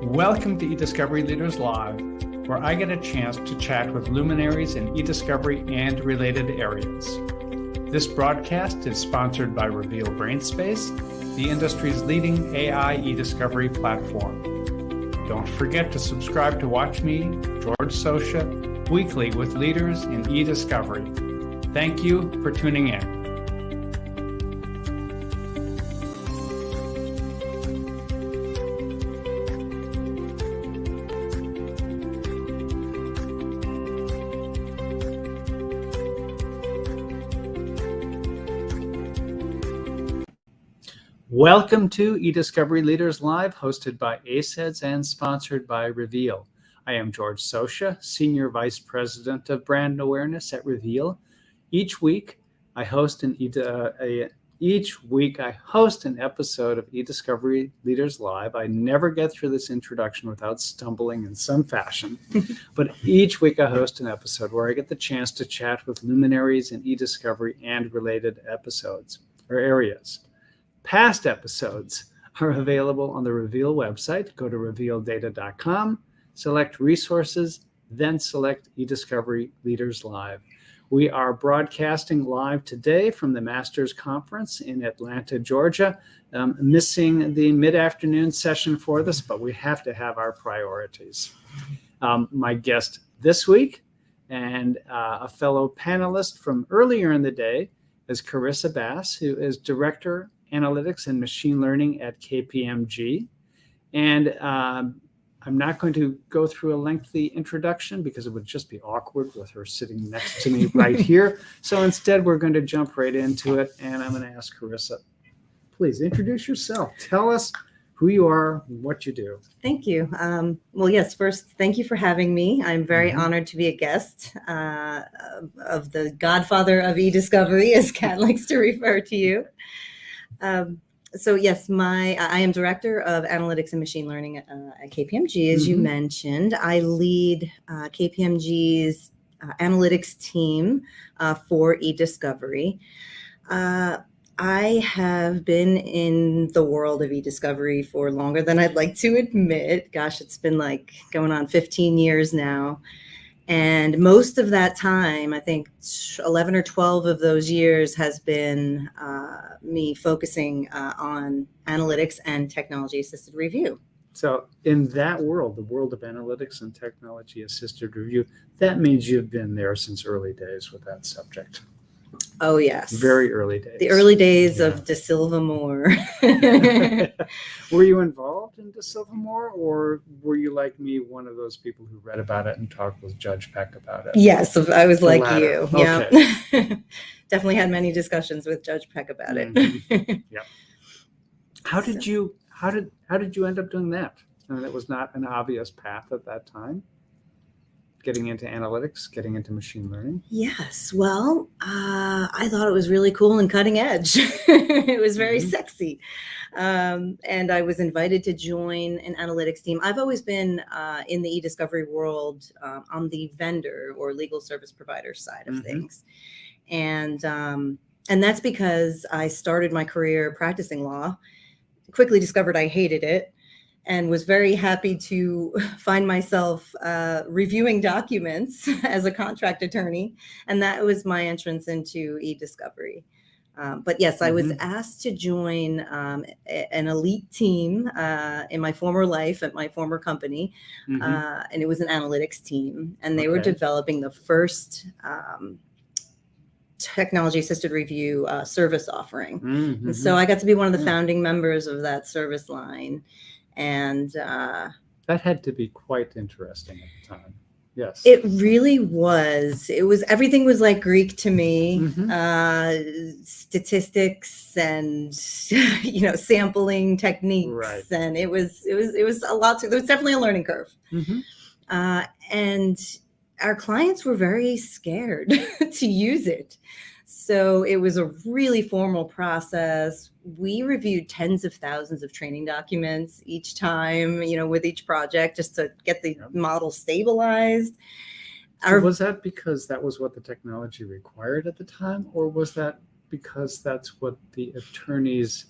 Welcome to eDiscovery Leaders Live, where I get a chance to chat with luminaries in eDiscovery and related areas. This broadcast is sponsored by Reveal-Brainspace, the industry's leading AI eDiscovery platform. Don't forget to subscribe to watch me, George Socha, weekly with leaders in eDiscovery. Thank you for tuning in. Welcome to eDiscovery Leaders Live, hosted by ACEDS and sponsored by Reveal. I am George Socha, Senior Vice President of Brand Awareness at Reveal. Each week, I host an episode of eDiscovery Leaders Live. I never get through this introduction without stumbling in some fashion, but each week I host an episode where I get the chance to chat with luminaries in eDiscovery and related episodes or areas. Past episodes are available on the Reveal website. Go to revealdata.com, select resources, then select eDiscovery Leaders Live. We are broadcasting live today from the Masters Conference in Atlanta, Georgia. Missing the mid-afternoon session for this, but we have to have our priorities. My guest this week and a fellow panelist from earlier in the day is Charissa Bass, who is Director Analytics and Machine Learning at KPMG. And I'm not going to go through a lengthy introduction because it would just be awkward with her sitting next to me right here. So instead, we're going to jump right into it. And I'm going to ask Charissa, please introduce yourself. Tell us who you are, what you do. Thank you. Well, yes, first, thank you for having me. I'm very honored to be a guest of the godfather of eDiscovery, as Kat likes to refer to you. So yes, I am Director of Analytics and Machine Learning at KPMG, as you mentioned. I lead KPMG's analytics team for eDiscovery. I have been in the world of eDiscovery for longer than I'd like to admit. Gosh, it's been like going on 15 years now. And most of that time, I think 11 or 12 of those years has been me focusing on analytics and technology-assisted review. So in that world, the world of analytics and technology-assisted review, that means you've been there since early days with that subject. Oh, yes. Very early days. The early days of De Silva Moore. Were you involved in De Silva Moore, or were you like me, one of those people who read about it and talked with Judge Peck about it? Yes, I was like you. Okay. Yeah. Definitely had many discussions with Judge Peck about it. Yeah. How did you end up doing that? I mean, it was not an obvious path at that time. Getting into analytics, getting into machine learning? Yes. Well, I thought it was really cool and cutting edge. It was very sexy. And I was invited to join an analytics team. I've always been in the eDiscovery world on the vendor or legal service provider side of things. And that's because I started my career practicing law, quickly discovered I hated it, and was very happy to find myself reviewing documents as a contract attorney. And that was my entrance into eDiscovery. But yes, I was asked to join an elite team in my former life at my former company. And it was an analytics team. And they were developing the first technology-assisted review service offering. And so I got to be one of the founding members of that service line. And that had to be quite interesting at the time. Yes, it really was. Everything was like Greek to me. Statistics and sampling techniques, and it was a lot. There was definitely a learning curve, and our clients were very scared to use it. So it was a really formal process. We reviewed tens of thousands of training documents each time, with each project, just to get the model stabilized. So was that because that was what the technology required at the time, or was that because that's what the attorneys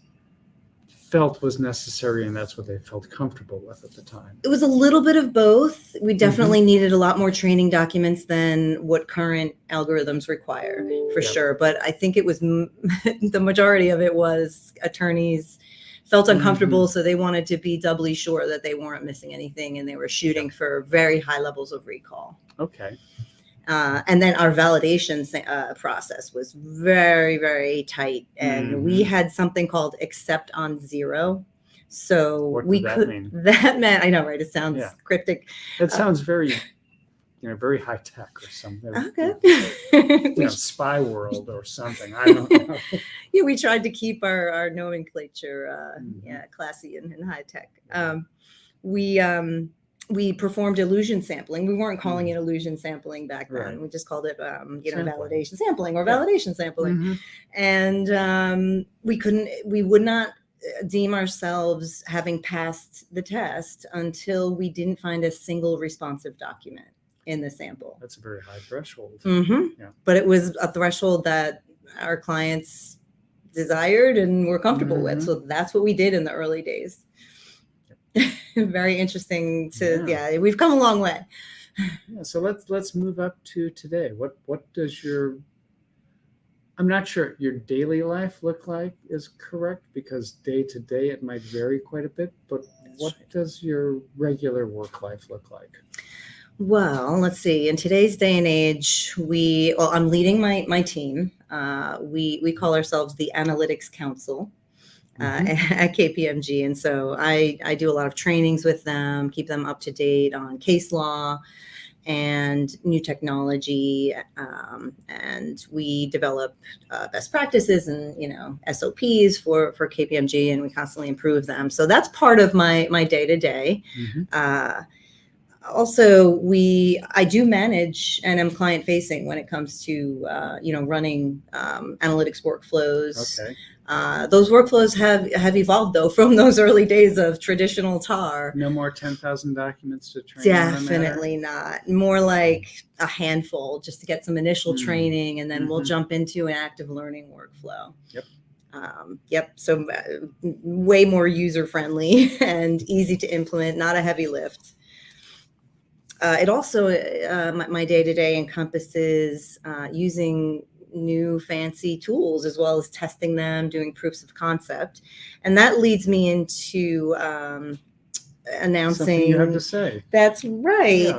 felt was necessary and that's what they felt comfortable with at the time? It was a little bit of both. We definitely needed a lot more training documents than what current algorithms require, for sure. But I think it was the majority of it was attorneys felt uncomfortable, so they wanted to be doubly sure that they weren't missing anything, and they were shooting for very high levels of recall. Okay. And then our validation process was very, very tight. And we had something called accept on zero. So What we did that could, mean? that meant, I know, right? It sounds cryptic. It sounds very, very high tech or something. Okay. Spy world or something. I don't know. Yeah, we tried to keep our nomenclature classy and high tech. We performed illusion sampling. We weren't calling it illusion sampling back then. Right. We just called it, Sampling. validation sampling or validation sampling. And we would not deem ourselves having passed the test until we didn't find a single responsive document in the sample. That's a very high threshold. Yeah. But it was a threshold that our clients desired and were comfortable with. So that's what we did in the early days. Very interesting we've come a long way. Yeah, so let's move up to today. What does I'm not sure your daily life look like is correct, because day to day it might vary quite a bit, but what does your regular work life look like? Well, let's see. In today's day and age, I'm leading my team. We call ourselves the Analytics Council. At KPMG. And so I do a lot of trainings with them, keep them up to date on case law and new technology. And we develop best practices and, SOPs for KPMG, and we constantly improve them. So that's part of my day-to-day. Also, I do manage and am client facing when it comes to, running analytics workflows. Okay. Those workflows have evolved, though, from those early days of traditional TAR. No more 10,000 documents to train. Definitely not. More like a handful, just to get some initial training, and then we'll jump into an active learning workflow. So way more user friendly and easy to implement, not a heavy lift. It also, my day-to-day encompasses using new fancy tools, as well as testing them, doing proofs of concept. And that leads me into announcing something you have to say. That's right.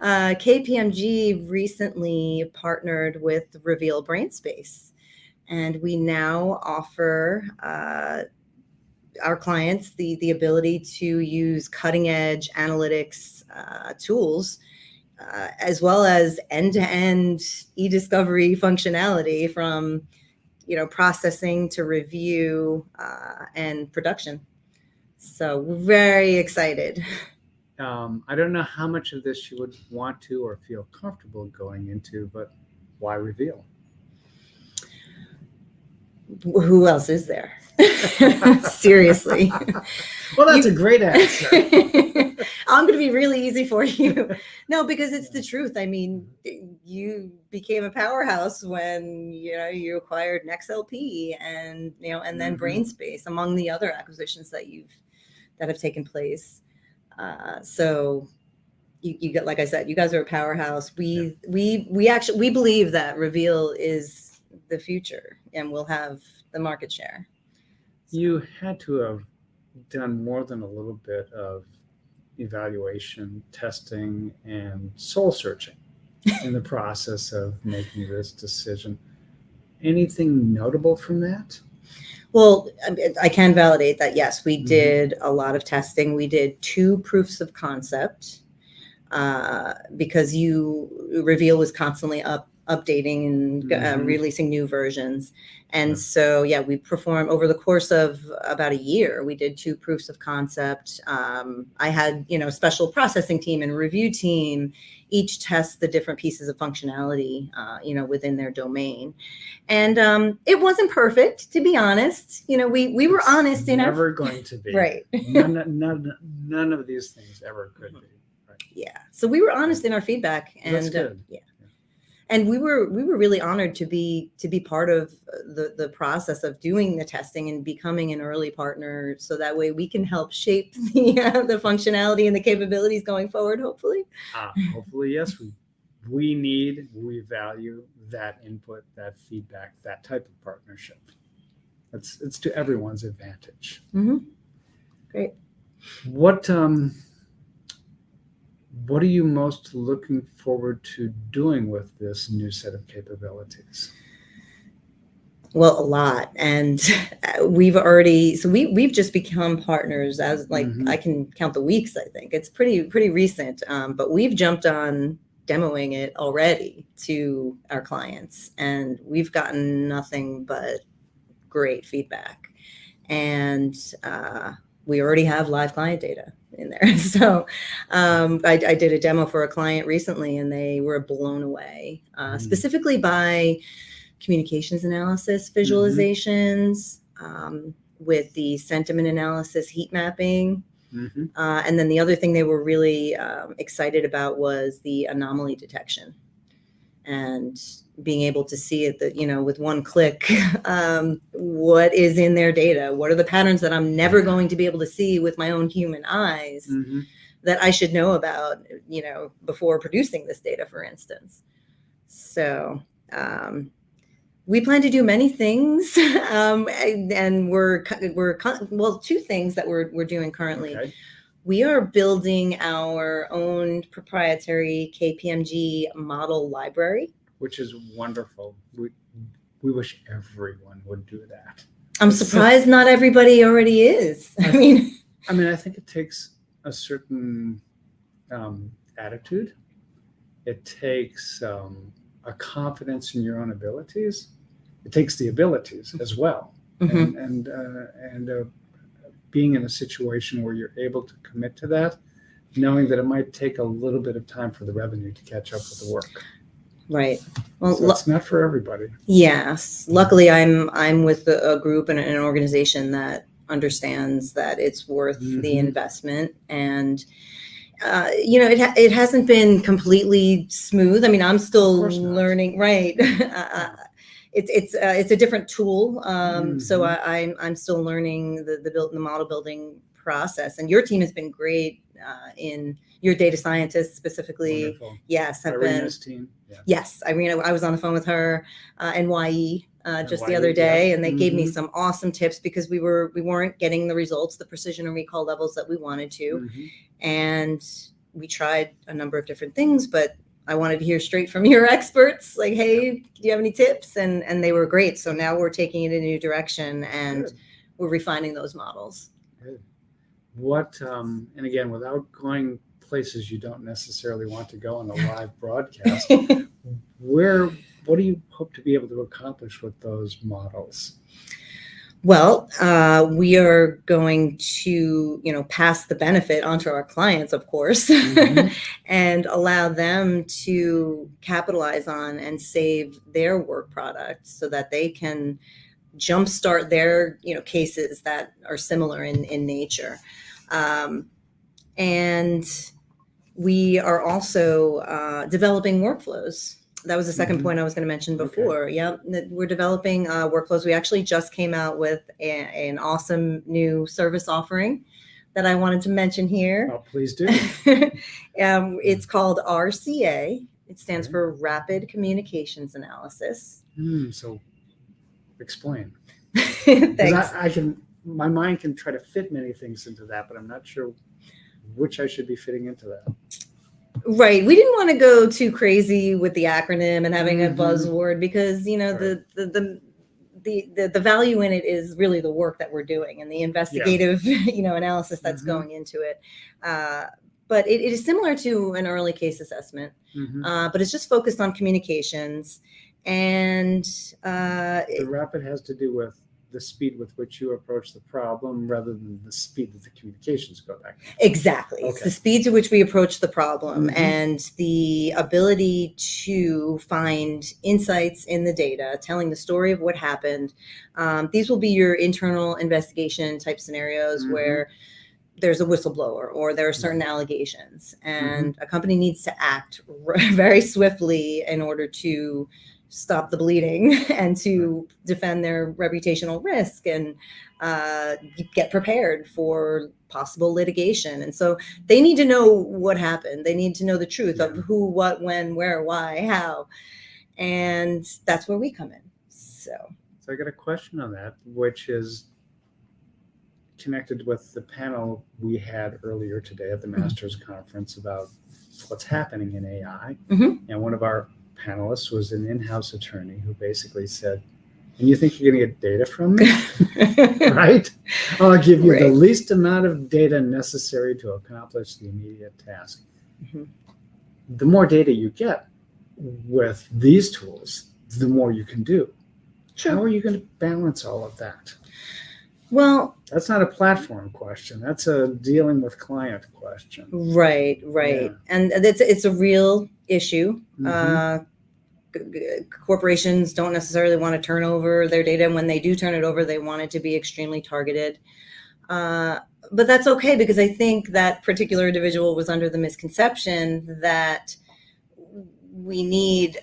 KPMG recently partnered with Reveal-Brainspace, and we now offer our clients the ability to use cutting edge analytics tools, as well as end-to-end e-discovery functionality from, processing to review and production. So we're very excited. I don't know how much of this you would want to or feel comfortable going into, but why Reveal? Who else is there? Seriously. Well, that's a great answer. I'm going to be really easy for you. No, because it's the truth. I mean, you became a powerhouse when, you acquired NextLP and, and then Brainspace, among the other acquisitions that have taken place. So you got, like I said, you guys are a powerhouse. We believe that Reveal is the future and we'll have the market share. You had to have done more than a little bit of evaluation, testing, and soul searching in the process of making this decision. Anything notable from that? Well, I can validate that. Yes, we did a lot of testing. We did 2 proofs of concept because Reveal was constantly updating and releasing new versions. And so, we performed over the course of about a year. We did 2 proofs of concept. I had, a special processing team and review team, each test the different pieces of functionality, within their domain. And it wasn't perfect, to be honest. We were honest in never going to be. Right. None of these things ever could be. Right. Yeah. So we were honest in our feedback. And that's good. And we were really honored to be part of the process of doing the testing and becoming an early partner, so that way we can help shape the functionality and the capabilities going forward, hopefully. Hopefully, yes. We value that input, that feedback, that type of partnership. It's to everyone's advantage. Mm-hmm. Great. What are you most looking forward to doing with this new set of capabilities? Well, a lot. And we've just become partners as I can count the weeks. I think it's pretty recent, but we've jumped on demoing it already to our clients, and we've gotten nothing but great feedback. And we already have live client data in there. So I did a demo for a client recently, and they were blown away, specifically by communications analysis visualizations, with the sentiment analysis heat mapping. And then the other thing they were really excited about was the anomaly detection, and being able to see it that, with one click, what is in their data, what are the patterns that I'm never going to be able to see with my own human eyes, that I should know about, before producing this data, for instance. So we plan to do many things, and we're two things that we're doing currently. Okay. We are building our own proprietary KPMG model library, which is wonderful. We wish everyone would do that. I'm surprised not everybody already is. I think it takes a certain attitude. It takes a confidence in your own abilities. It takes the abilities as well, and being in a situation where you're able to commit to that, knowing that it might take a little bit of time for the revenue to catch up with the work. Right. Well, so it's not for everybody. Yes. Luckily, I'm with a group and an organization that understands that it's worth the investment. And it hasn't been completely smooth. I'm still learning. Right. It's a different tool. So I'm still learning the model building process. And your team has been great in your data scientists specifically. Wonderful. Yes, have Irina's been. Team. Yeah. Yes, Irina. I was on the phone with her and YE just the other day, and they gave me some awesome tips, because we weren't getting the results, the precision and recall levels that we wanted to, and we tried a number of different things, but I wanted to hear straight from your experts, like, hey, do you have any tips? And they were great. So now we're taking it in a new direction, and we're refining those models. Good. What, and again, without going places you don't necessarily want to go on a live broadcast, what do you hope to be able to accomplish with those models? Well, we are going to, pass the benefit onto our clients, of course, and allow them to capitalize on and save their work product, so that they can jumpstart their, cases that are similar in nature. And we are also developing workflows. That was the second point I was going to mention before. Okay. Yep. We're developing workflows. We actually just came out with an awesome new service offering that I wanted to mention here. Oh, please do. It's called RCA. It stands for Rapid Communications Analysis. So explain. Thanks. My mind can try to fit many things into that, but I'm not sure which I should be fitting into that. Right. We didn't want to go too crazy with the acronym and having a buzzword, because, the value in it is really the work that we're doing and the investigative, analysis that's going into it. But it is similar to an early case assessment, but it's just focused on communications. And the rapid has to do with the speed with which you approach the problem, rather than the speed that the communications go back. Exactly. Okay. It's the speed to which we approach the problem and the ability to find insights in the data, telling the story of what happened. These will be your internal investigation type scenarios where there's a whistleblower or there are certain allegations, and a company needs to act very swiftly in order to stop the bleeding and to defend their reputational risk and get prepared for possible litigation. And so they need to know what happened. They need to know the truth of who, what, when, where, why, how. And that's where we come in. So I got a question on that, which is connected with the panel we had earlier today at the Masters Conference about what's happening in AI. And one of our panelists was an in-house attorney who basically said, and you think you're going to get data from me? Right? I'll give you the least amount of data necessary to accomplish the immediate task. The more data you get with these tools, the more you can do. How are you going to balance all of that? Well, that's not a platform question. That's a dealing with client question. Right. Yeah. And it's a real issue. Corporations don't necessarily want to turn over their data. And when they do turn it over, they want it to be extremely targeted. But that's okay, because I think that particular individual was under the misconception that we need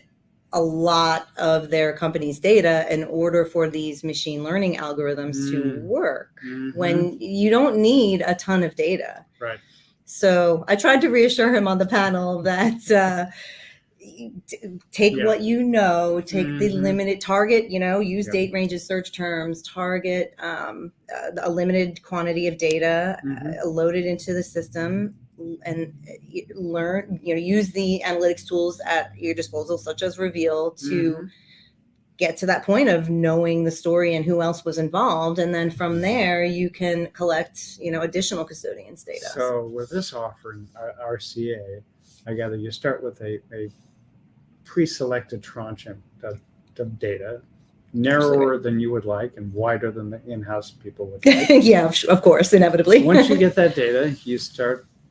a lot of their company's data in order for these machine learning algorithms to work, when you don't need a ton of data. Right. So I tried to reassure him on the panel that take what you know, take the limited target, use date ranges, search terms, target a limited quantity of data, load it into the system, and learn, use the analytics tools at your disposal, such as Reveal, to get to that point of knowing the story and who else was involved. And then from there, you can collect, additional custodians' data. So with this offering, RCA, I gather you start with a pre-selected tranche of data, narrower than you would like and wider than the in-house people would like. Yeah, of course, inevitably. Once you get that data,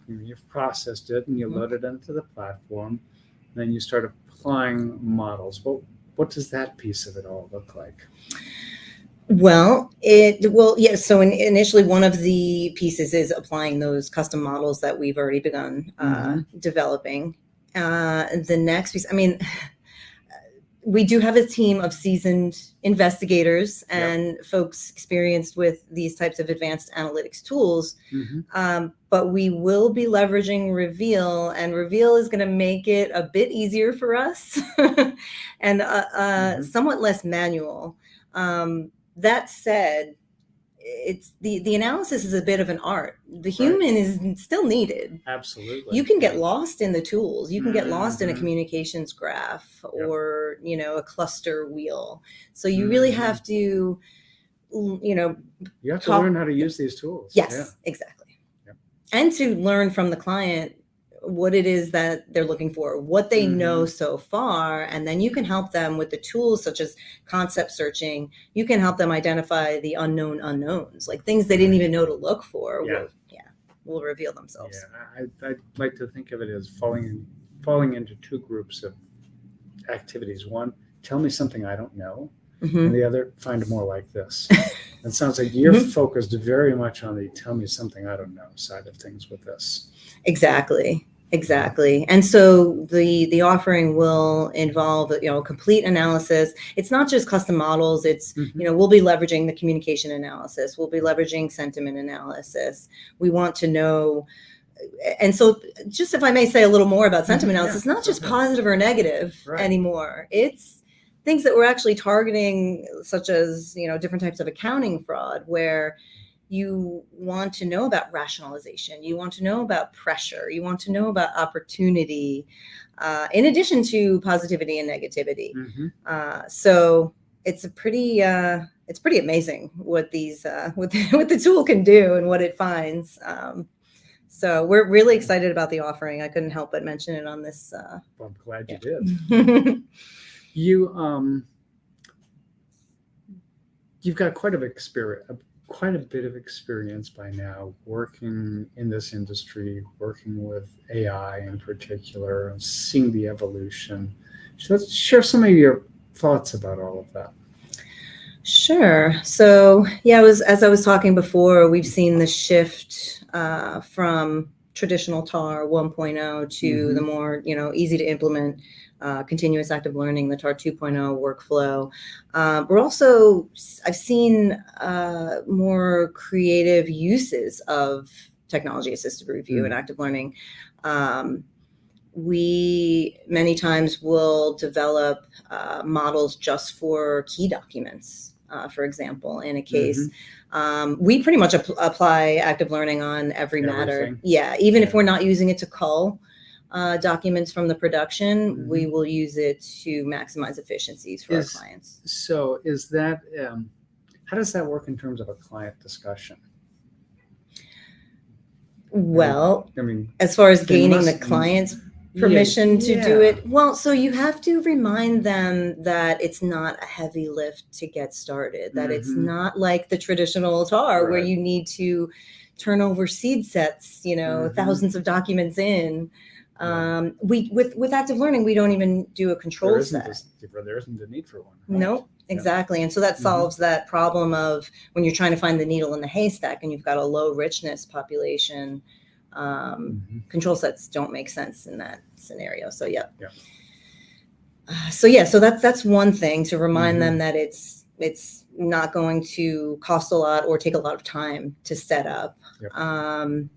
you've processed it and you load it into the platform, and then you start applying models. What does that piece of it all look like? Well, So initially, one of the pieces is applying those custom models that we've already begun developing. The next piece, we do have a team of seasoned investigators and folks experienced with these types of advanced analytics tools. But we will be leveraging Reveal, and Reveal is going to make it a bit easier for us and somewhat less manual. That said, it's the analysis is a bit of an art. The human is still needed. Absolutely. You can get lost in the tools. You can get lost in a communications graph or, a cluster wheel. So you really have to, you have to learn how to use these tools. Yes, exactly. And to learn from the client what it is that they're looking for, what they know so far, and then you can help them with the tools such as concept searching. You can help them identify the unknown unknowns, like things they didn't even know to look for. Will reveal themselves. I'd like to think of it as falling into two groups of activities. One, tell me something I don't know, and the other, find more like this. It sounds like you're focused very much on the tell me something I don't know side of things with this. Exactly. And so the offering will involve, complete analysis. It's not just custom models. It's, we'll be leveraging the communication analysis. We'll be leveraging sentiment analysis. We want to know. And so just if I may say a little more about sentiment analysis, it's not just positive or negative anymore. It's things that we're actually targeting, such as, different types of accounting fraud, where you want to know about rationalization. You want to know about pressure. You want to know about opportunity, in addition to positivity and negativity. So it's pretty amazing what what the tool can do and what it finds. So we're really excited about the offering. I couldn't help but mention it on this. Well, I'm glad you did. You've got quite a bit of experience by now working in this industry, working with AI in particular, and seeing the evolution. So let's share some of your thoughts about all of that. Sure. So yeah, as I was talking before, we've seen the shift from traditional TAR 1.0 to the more easy to implement continuous active learning, the TAR 2.0 workflow. I've seen more creative uses of technology assisted review and active learning. We many times will develop models just for key documents. For example, in a case, we pretty much apply active learning on every matter. Yeah, even if we're not using it to cull documents from the production, we will use it to maximize efficiencies for our clients. So is that, how does that work in terms of a client discussion? Well, I mean, as far as gaining the client's permission to do it, well, so you have to remind them that it's not a heavy lift to get started, that it's not like the traditional TAR where you need to turn over seed sets, thousands of documents in. With active learning, we don't even do a control set. There isn't a need for one. Right? Nope, exactly. And so that solves that problem of when you're trying to find the needle in the haystack and you've got a low richness population. Control sets don't make sense in that scenario. So so that's one thing, to remind them that it's not going to cost a lot or take a lot of time to set up. The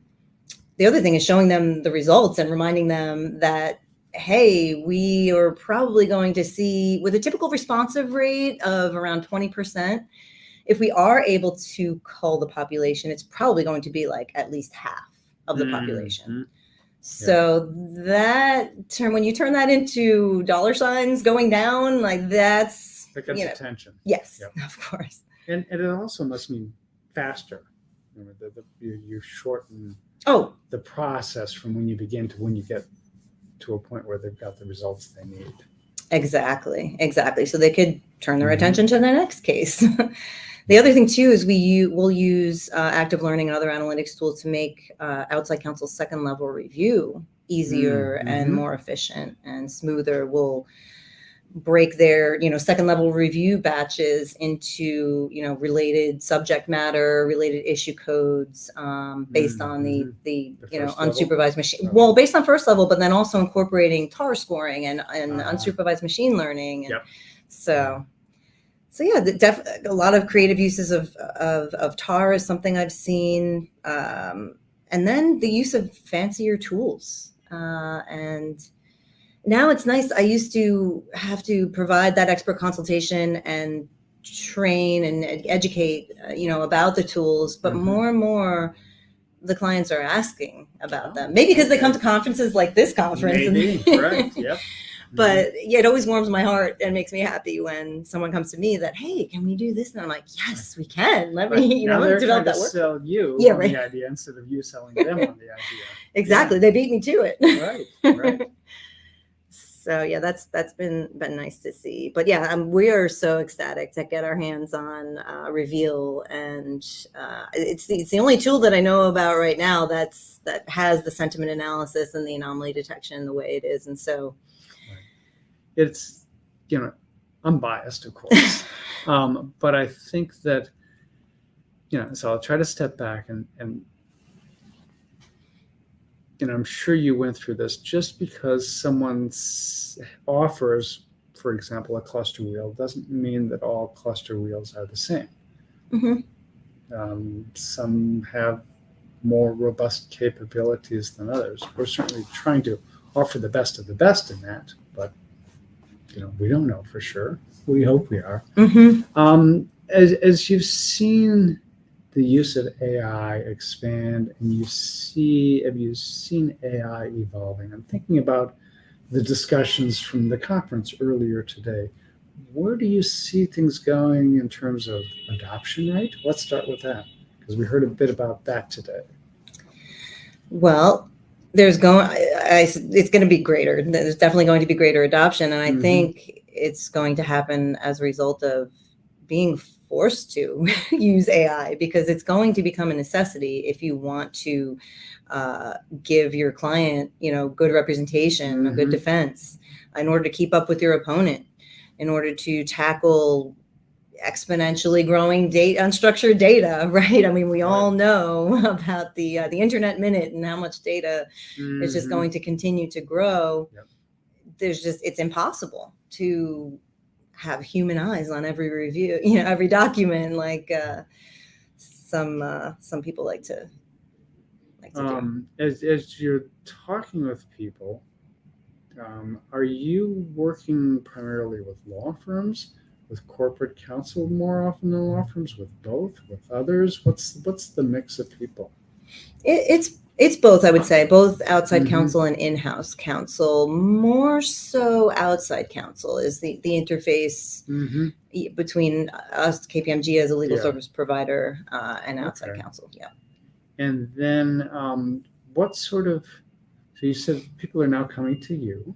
other thing is showing them the results and reminding them that, hey, we are probably going to see, with a typical responsive rate of around 20%, if we are able to cull the population, it's probably going to be like at least half of the population. So that term, when you turn that into dollar signs going down, like that gets attention. Yes, of course. And it also must mean faster. You shorten the process from when you begin to when you get to a point where they've got the results they need. Exactly. So they could turn their attention to the next case. The other thing too is we'll use active learning and other analytics tools to make outside counsel's second level review easier and more efficient and smoother. We'll break their second level review batches into related subject matter, related issue codes based on the unsupervised machine. Well, based on first level, but then also incorporating TAR scoring and unsupervised machine learning. And So yeah, a lot of creative uses of TAR is something I've seen, and then the use of fancier tools. And now it's nice. I used to have to provide that expert consultation and train and educate, about the tools, but more and more the clients are asking about them. Maybe because they come to conferences like this conference. Maybe, correct. Yep. But it always warms my heart and makes me happy when someone comes to me that, hey, can we do this? And I'm like, yes, we can. Let me, develop that work. Sell you on the idea instead of you selling them on the idea. Exactly. They beat me to it. Right. So yeah, that's been nice to see. But yeah, we are so ecstatic to get our hands on Reveal, and it's the only tool that I know about right now that has the sentiment analysis and the anomaly detection the way it is, and so. It's, I'm biased, of course, but I think that, so I'll try to step back and I'm sure you went through this. Just because someone offers, for example, a cluster wheel doesn't mean that all cluster wheels are the same. Some have more robust capabilities than others. We're certainly trying to offer the best of the best in that, but we don't know for sure. We hope we are. As you've seen the use of AI expand, and have you seen AI evolving? I'm thinking about the discussions from the conference earlier today. Where do you see things going in terms of adoption rate? Let's start with that, because we heard a bit about that today. Well, it's going to be greater. There's definitely going to be greater adoption. And I think it's going to happen as a result of being forced to use AI, because it's going to become a necessity if you want to give your client, good representation, a good defense, in order to keep up with your opponent, in order to tackle exponentially growing unstructured data, right? I mean, we all know about the internet minute and how much data is just going to continue to grow. Yep. It's impossible to have human eyes on every review, every document, like some people like to do. As you're talking with people, are you working primarily with law firms, with corporate counsel more often than law firms, with both, with others? What's the mix of people? It's both, I would say, both outside counsel and in-house counsel. More so outside counsel is the interface between us, KPMG, as a legal service provider, and outside counsel. Yeah. And then what sort of, so you said people are now coming to you.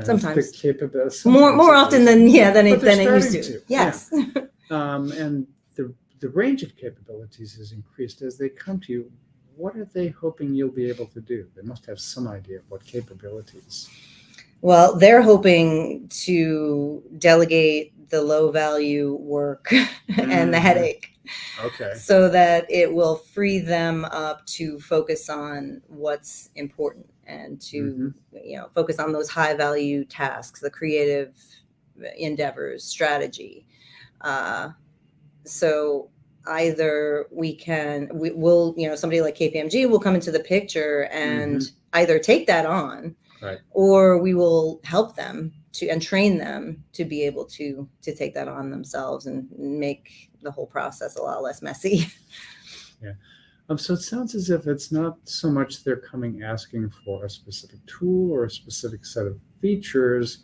Sometimes. The capability, more often than it used to. Yes. Yeah. And the range of capabilities has increased as they come to you. What are they hoping you'll be able to do? They must have some idea of what capabilities. Well, they're hoping to delegate the low value work and the headache. Okay. So that it will free them up to focus on what's important and to focus on those high value tasks, the creative endeavors, strategy. So either we'll somebody like KPMG will come into the picture and either take that on, or we will help them and train them to be able to take that on themselves and make the whole process a lot less messy. Yeah. So it sounds as if it's not so much they're coming asking for a specific tool or a specific set of features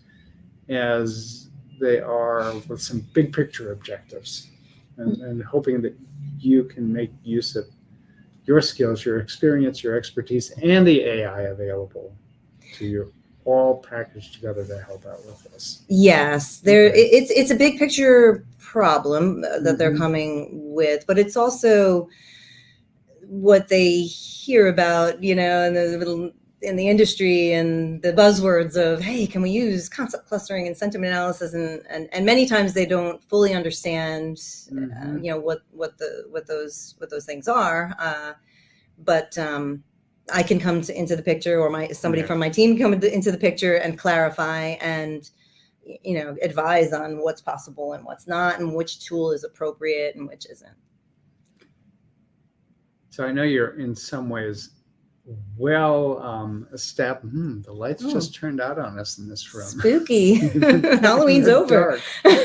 as they are with some big picture objectives and hoping that you can make use of your skills, your experience, your expertise, and the AI available to you, all packaged together to help out with this. Yes, it's a big picture problem that they're coming with, but it's also what they hear about, in the industry and the buzzwords of, hey, can we use concept clustering and sentiment analysis? And many times they don't fully understand, what those things are. But I can come into the picture, or somebody from my team come into the picture and clarify and, advise on what's possible and what's not, and which tool is appropriate and which isn't. So I know you're in some ways established. The lights just turned out on us in this room. Spooky. Halloween's over.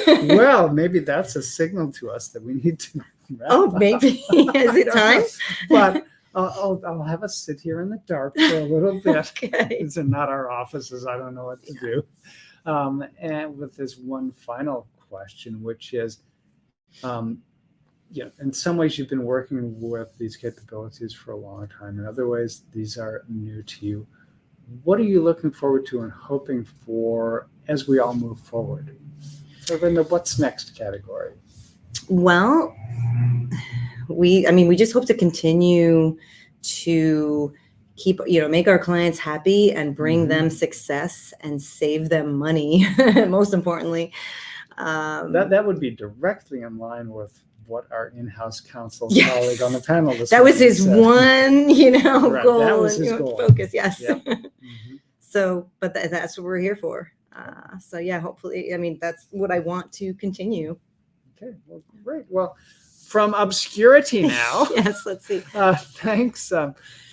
Well, maybe that's a signal to us that we need to wrap up. Maybe. Is it time? But I'll have us sit here in the dark for a little bit. These are not our offices. I don't know what to do. And with this one final question, which is, in some ways you've been working with these capabilities for a long time. In other ways, these are new to you. What are you looking forward to and hoping for as we all move forward? So in the what's next category. Well, we just hope to continue to keep, make our clients happy and bring them success and save them money, most importantly. That would be directly in line with what our in-house counsel colleague on the panel that was his said. One, goal. That was his goal. Focus. Yes. Yep. So, but that's what we're here for. So yeah, hopefully, that's what I want to continue. Okay. Well, great. Well, from obscurity now. Yes. Let's see. Thanks.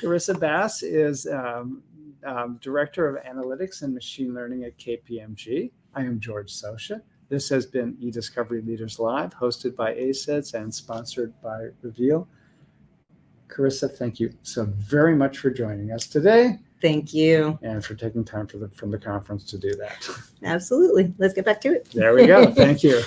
Charissa Bass is Director of Analytics and Machine Learning at KPMG. I am George Socha. This has been eDiscovery Leaders Live, hosted by ACEDS and sponsored by Reveal. Charissa, thank you so very much for joining us today. Thank you. And for taking time from the conference to do that. Absolutely. Let's get back to it. There we go. Thank you.